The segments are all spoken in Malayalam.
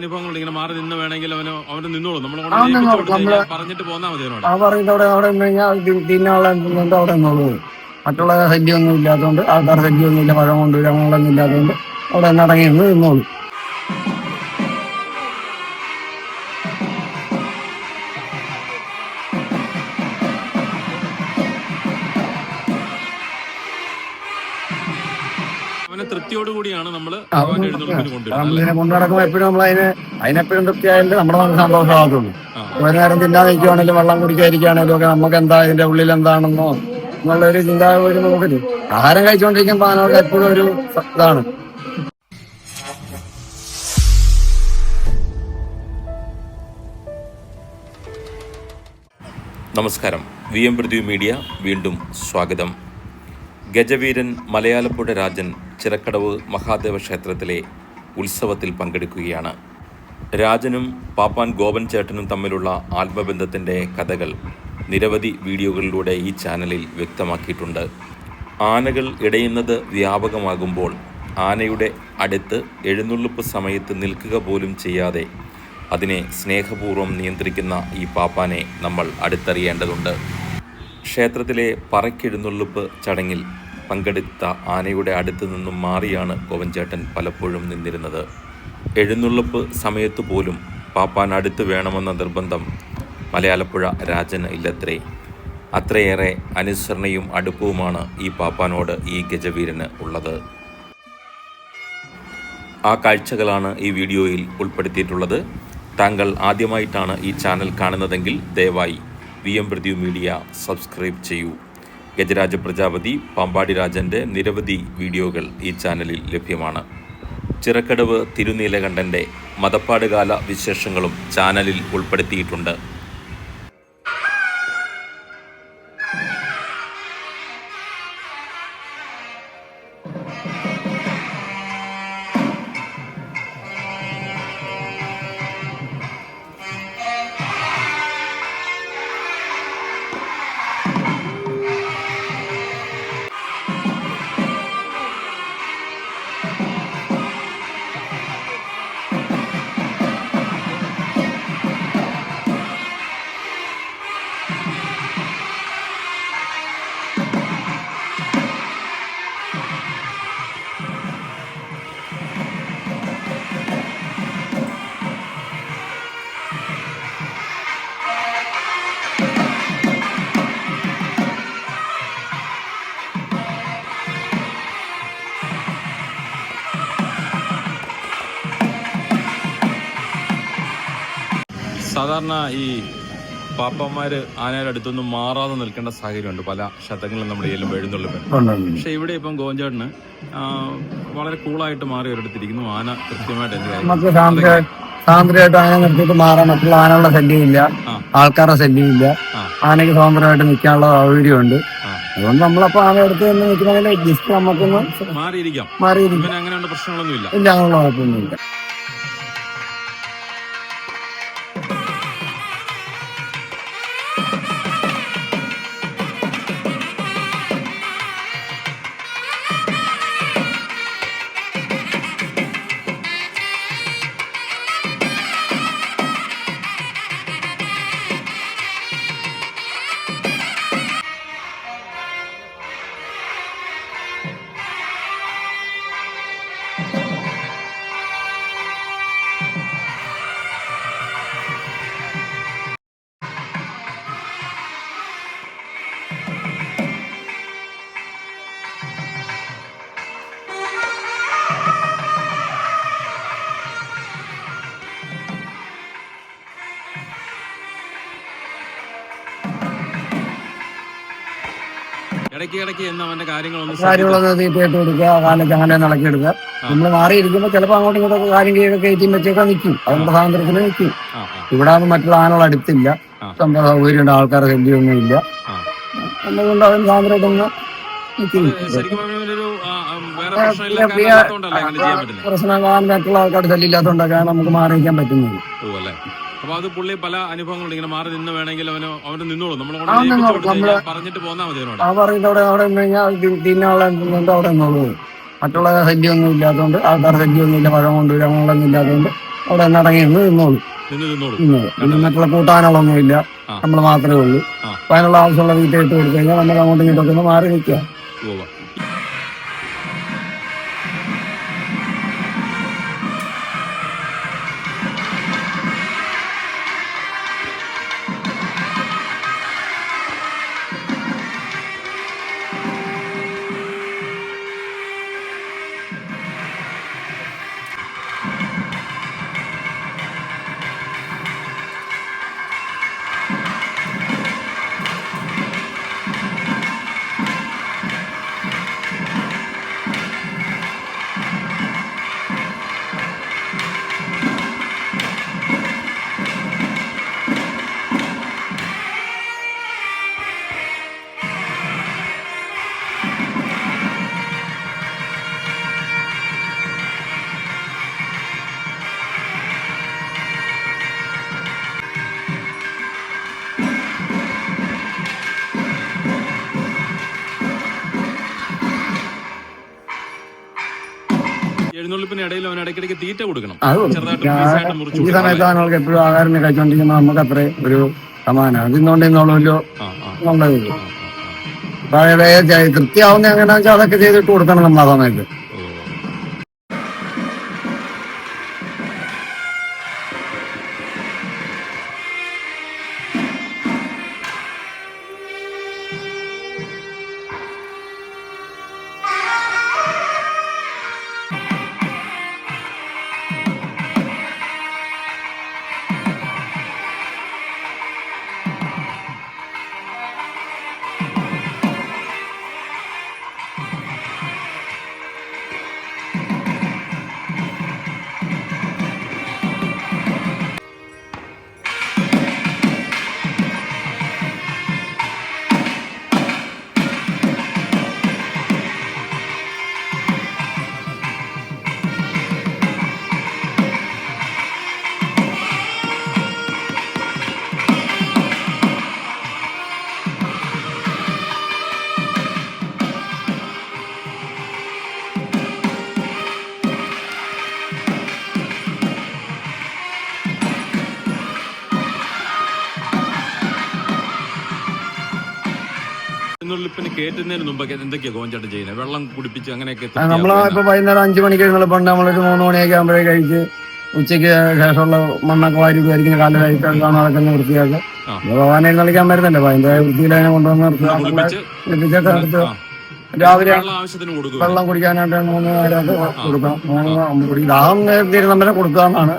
അനുഭവങ്ങൾ ഇങ്ങനെ മാറി നിന്ന് വേണമെങ്കിൽ അവന് നിന്നോളൂ. നമ്മള് പറഞ്ഞിട്ട് പോന്നാൽ മതി. പറയുന്നത് അവിടെ നിന്ന് കഴിഞ്ഞാൽ തിന്നുള്ള അവിടെ നിന്നോളൂ. മറ്റുള്ള ശല്യമൊന്നും ഇല്ലാത്തതുകൊണ്ട്, ആൾക്കാർ ശല്യമൊന്നും ഇല്ല, പഴം കൊണ്ടുവരും അങ്ങനെയൊന്നും ഇല്ലാത്തതുകൊണ്ട് അവിടെ നടങ്ങി നിന്ന് നിന്നോളൂ. തൃപ്തിയോടുകൂടിയാണ് നമ്മൾ കൊണ്ടുനടക്കുമ്പോൾ എപ്പോഴും നമ്മൾ അതിനെപ്പോഴും തൃപ്തിയായാലും നമ്മുടെ നമുക്ക് സന്തോഷമാകത്തുള്ളൂ. ഒരു നേരം തിന്നാതെ ഇരിക്കുവാണെങ്കിലും വെള്ളം കുടിക്കാതിരിക്കുകയാണെങ്കിലും ഒക്കെ നമുക്ക് എന്താ ഇതിന്റെ ഉള്ളിൽ എന്താണെന്നോ എന്നുള്ളൊരു ചിന്താഗതി നമുക്കില്ല. ആഹാരം കഴിച്ചുകൊണ്ടിരിക്കുമ്പോൾ അതിനോട് എപ്പോഴും ഒരു ഇതാണ്. നമസ്കാരം. VM പൃഥ്വി മീഡിയ വീണ്ടും സ്വാഗതം. ഗജവീരൻ മലയാലപ്പുഴ രാജൻ ചിറക്കടവ് മഹാദേവ ക്ഷേത്രത്തിലെ ഉത്സവത്തിൽ പങ്കെടുക്കുകയാണ്. രാജനും പാപ്പാൻ ഗോപൻ ചേട്ടനും തമ്മിലുള്ള ആത്മബന്ധത്തിൻ്റെ കഥകൾ നിരവധി വീഡിയോകളിലൂടെ ഈ ചാനലിൽ വ്യക്തമാക്കിയിട്ടുണ്ട്. ആനകൾ ഇടയുന്നത് വ്യാപകമാകുമ്പോൾ ആനയുടെ അടുത്ത് എഴുന്നള്ളിപ്പ് സമയത്ത് നിൽക്കുക പോലും ചെയ്യാതെ അതിനെ സ്നേഹപൂർവ്വം നിയന്ത്രിക്കുന്ന ഈ പാപ്പാനെ നമ്മൾ അടുത്തറിയേണ്ടതുണ്ട്. ക്ഷേത്രത്തിലെ പറക്കെഴുന്നള്ളിപ്പ് ചടങ്ങിൽ പങ്കെടുത്ത ആനയുടെ അടുത്ത് നിന്നും മാറിയാണ് ഗോപൻചേട്ടൻ പലപ്പോഴും നിന്നിരുന്നത്. എഴുന്നള്ളിപ്പ് സമയത്ത് പോലും പാപ്പാൻ അടുത്ത് വേണമെന്ന നിർബന്ധം മലയാലപ്പുഴ രാജന് ഇല്ലത്രേ. അത്രയേറെ അനുസരണയും അടുപ്പവുമാണ് ഈ പാപ്പാനോട് ഈ ഗജവീരന് ഉള്ളത്. ആ കാഴ്ചകളാണ് ഈ വീഡിയോയിൽ ഉൾപ്പെടുത്തിയിട്ടുള്ളത്. താങ്കൾ ആദ്യമായിട്ടാണ് ഈ ചാനൽ കാണുന്നതെങ്കിൽ ദയവായി VM പൃഥ്വി മീഡിയ സബ്സ്ക്രൈബ് ചെയ്യൂ. ഗജരാജ പ്രജാപതി, പാമ്പാടി രാജൻ്റെ നിരവധി വീഡിയോകൾ ഈ ചാനലിൽ ലഭ്യമാണ്. ചിറക്കടവ് തിരുനീലകണ്ഠൻ്റെ മതപ്പാടുകാല വിശേഷങ്ങളും ചാനലിൽ ഉൾപ്പെടുത്തിയിട്ടുണ്ട്. സാധാരണ ഈ പാപ്പന്മാര് ആനയുടെ അടുത്തൊന്നും മാറാതെ നിൽക്കേണ്ട സാഹചര്യമുണ്ട് പല ക്ഷേത്രങ്ങളിലും നമ്മൾ ചെല്ലുമ്പോൾ എഴുന്നള്ളിപ്പ്. പക്ഷെ ഇവിടെ ഇപ്പം ഗോപൻചേട്ടന് വളരെ കൂളായിട്ട് മാറി ഒരിടത്തിരിക്കുന്നു. ആന കൃത്യമായിട്ട് സ്വാതന്ത്ര്യമായിട്ട് ആന നിർത്തിയിട്ട് മാറാൻ, മറ്റുള്ള ആനകളുടെ ശല്യമില്ല, ആൾക്കാരുടെ ശല്യമില്ല, ആനയ്ക്ക് സ്വാതന്ത്ര്യമായിട്ട് നിൽക്കാനുള്ള സൗകര്യമുണ്ട്. അതുകൊണ്ട് നമ്മളപ്പോ ആന എടുത്ത് തന്നെ നിൽക്കണമെങ്കിൽ ജസ്റ്റ് നമുക്കൊന്ന് മാറിയിരിക്കാം. അങ്ങനെയുള്ള പ്രശ്നങ്ങളൊന്നുമില്ല. ഇല്ല, അങ്ങനെയുള്ള കുഴപ്പമൊന്നുമില്ല. ഇടയ്ക്ക് എന്ന് അവന്റെ കാര്യങ്ങളൊന്ന് തീർച്ചയായിട്ടും കൊടുക്കുക, കാലൊക്കെ അങ്ങനെ നടക്കിയെടുക്കുക. നമ്മൾ മാറിയിരിക്കുമ്പോൾ ചിലപ്പോൾ അങ്ങോട്ടും ഇങ്ങോട്ടൊക്കെ കാര്യം കയറ്റിയും വെച്ചൊക്കെ നിൽക്കും. അതുകൊണ്ട് സ്വാതന്ത്ര്യത്തിന് നിൽക്കും. ഇവിടെ മറ്റുള്ള ആനകൾ അടുത്തില്ല, സംഭവ സൗകര്യമുണ്ട്, ആൾക്കാരുടെ ശല്യമൊന്നും ഇല്ല. അതുകൊണ്ട് അവൻ സ്വാതന്ത്ര്യമായിട്ടൊന്ന് നിൽക്കും. പ്രശ്നം മറ്റുള്ള ആൾക്കാരുടെ ശല്യം ഇല്ലാത്തതുകൊണ്ടൊക്കെയാണ് നമുക്ക് മാറിയിരിക്കാൻ പറ്റുന്നത്. അപ്പൊ അത് പുള്ളി പല അനുഭവങ്ങളുണ്ട്. ഇങ്ങനെ മാറി നിന്ന് വേണമെങ്കിൽ അവന് നിന്നോളൂ. പറഞ്ഞിട്ട് പോന്നാൽ മതി. പറയുന്നത് അവിടെ നിന്ന് കഴിഞ്ഞാൽ തിന്നുള്ള അവിടെ നിന്നോളൂ. മറ്റുള്ള ശല്യമൊന്നും ഇല്ലാത്തതുകൊണ്ട്, ആൾക്കാരുടെ ശല്യമൊന്നും ഇല്ല, പഴം കൊണ്ടുവരും അങ്ങനെയൊന്നും ഇല്ലാത്തതുകൊണ്ട് അവിടെ തന്നെ അടങ്ങി നിന്നോളൂ. പിന്നെ മറ്റുള്ള കൂട്ടാനുകളൊന്നുമില്ല, നമ്മൾ മാത്രമേ ഉള്ളൂ. അപ്പൊ അതിനുള്ള ആവശ്യമുള്ള വീട്ടിൽ ഇട്ട് കൊടുത്തു കഴിഞ്ഞാൽ നമ്മൾ അങ്ങോട്ടും ഇങ്ങോട്ടൊക്കെ ഒന്ന് മാറി നിൽക്കുക. എഴുന്നള്ളിപ്പിന് ഇടയിൽ അവൻ ഇടയ്ക്കിടയ്ക്ക് തീറ്റ കൊടുക്കണം. ഈ സമയത്ത് ആളുകൾക്ക് എപ്പോഴും ആഹാരം കഴിച്ചോണ്ടിരിക്കുമ്പോൾ നമുക്ക് അത്ര ഒരു സമാനം അതിന്നോണ്ടെന്നുള്ളല്ലോ നല്ലത്. തൃപ്തിയാവുന്ന എങ്ങനെയാണെന്ന് വെച്ചാൽ അതൊക്കെ ചെയ്തിട്ട് കൊടുക്കണം നമ്മൾ ആ സമയത്ത്. എഴുന്നള്ളിപ്പിന് കയറ്റുന്നതിന് മുമ്പൊക്കെ എന്തൊക്കെയാ ഗോവഞ്ചേട്ടൻ ചെയ്യുന്നത്? വെള്ളം കുടിപ്പിച്ച് അങ്ങനെയൊക്കെ നമ്മളിപ്പോ വൈകുന്നേരം 5 മണിക്ക് എഴുന്നള്ളിപ്പുണ്ട്. നമ്മളൊരു 3 മണിയൊക്കെ ആകുമ്പോഴേ കഴിച്ച് ഉച്ചയ്ക്ക് ശേഷമുള്ള മണ്ണൊക്കെ വാരി ഉപയോഗിക്കുന്ന കാലം കഴിക്കാൻ അതൊക്കെ വൃത്തിയാക്കുക. ഭഗവാനെ എഴുന്നള്ളിക്കാൻ വരുന്നുണ്ട്, അപ്പൊ അതിന്റെ വൃത്തിയിൽ അതിനെ കൊണ്ടുവന്ന് കുളിപ്പിച്ചൊക്കെ എടുത്ത് രാവിലെ വെള്ളം കുടിക്കാനായിട്ട് 3 നേരമൊക്കെ കൊടുക്കാം. 3 ദാഹം തീരുന്നവരെ കൊടുക്കാന്നാണ്.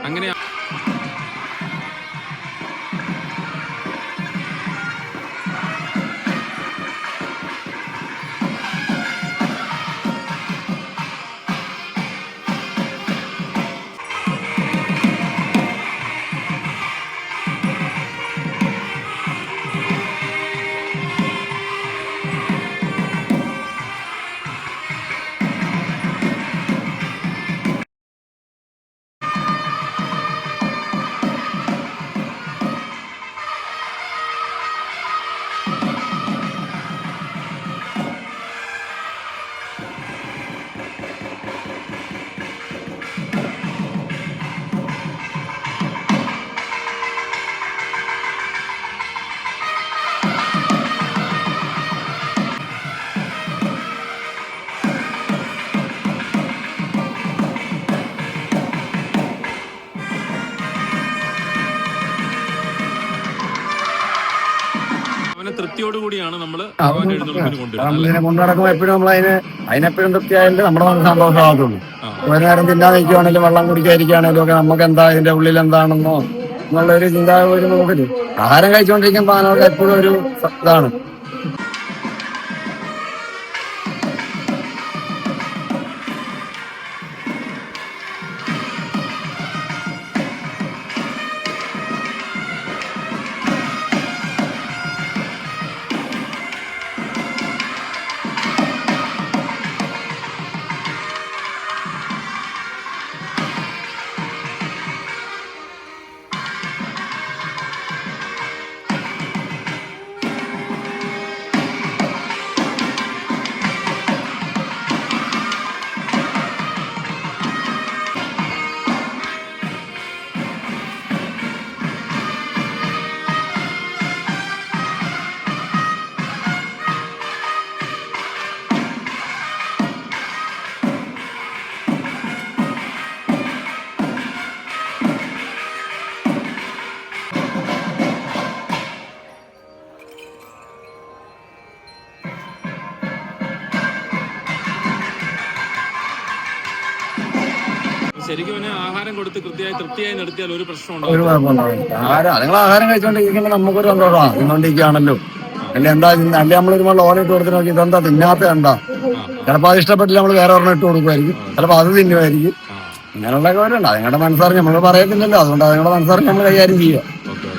അങ്ങനെ തൃപ്തിയോടുകൂടിയാണ് നമ്മൾ ഇതിനെ കൊണ്ടു നടക്കുമ്പോൾ എപ്പോഴും നമ്മൾ അതിനെപ്പോഴും തൃപ്തിയായാലും നമ്മുടെ നമുക്ക് സന്തോഷമാകത്തുള്ളൂ. ഒരു നേരം തിന്നാതെ ഇരിക്കുവാണെങ്കിലും വെള്ളം കുടിക്കാതിരിക്കുകയാണെങ്കിലും ഒക്കെ നമുക്ക് എന്താ ഇതിന്റെ ഉള്ളിൽ എന്താണെന്നോ എന്നുള്ളൊരു ചിന്താഗതി നമുക്കില്ല. ആഹാരം കഴിച്ചുകൊണ്ടിരിക്കുമ്പോൾ അതിനൊക്കെ എപ്പോഴും ഒരു ഇതാണ്. ആഹാരം കൊടുത്ത് കൃത്യമായി തൃപ്തിയായി നിർത്തിയാൽ ഒരു പ്രശ്നം ഒരു ഉണ്ടാവും. കുഴപ്പമുണ്ടാവില്ല. അതുങ്ങൾ ആഹാരം കഴിച്ചോണ്ടിരിക്കുമ്പോൾ നമുക്കൊരു സന്തോഷമാണ്. തിന്നോണ്ടിരിക്കുകയാണല്ലോ. അല്ലെ എന്താ അല്ലെ നമ്മളൊരുപാട് ഓല ഇട്ട് കൊടുത്ത് നോക്കി ഇതെന്താ തിന്നാത്ത എന്താ, ചിലപ്പോൾ അത് ഇഷ്ടപ്പെട്ടില്ല നമ്മൾ വേറെ ഒരെണ്ണം ഇട്ട് കൊടുക്കുമായിരിക്കും, ചിലപ്പോൾ അത് തിന്നുമായിരിക്കും. ഇങ്ങനെയുള്ള കാര്യമുണ്ട്. അതുങ്ങളുടെ മനസ്സറിഞ്ഞ് നമ്മൾ പറയത്തില്ലല്ലോ, അതുകൊണ്ട് അതുങ്ങളുടെ മനസ്സറിഞ്ഞ് നമ്മൾ കൈകാര്യം ചെയ്യുക. ഓക്കെ.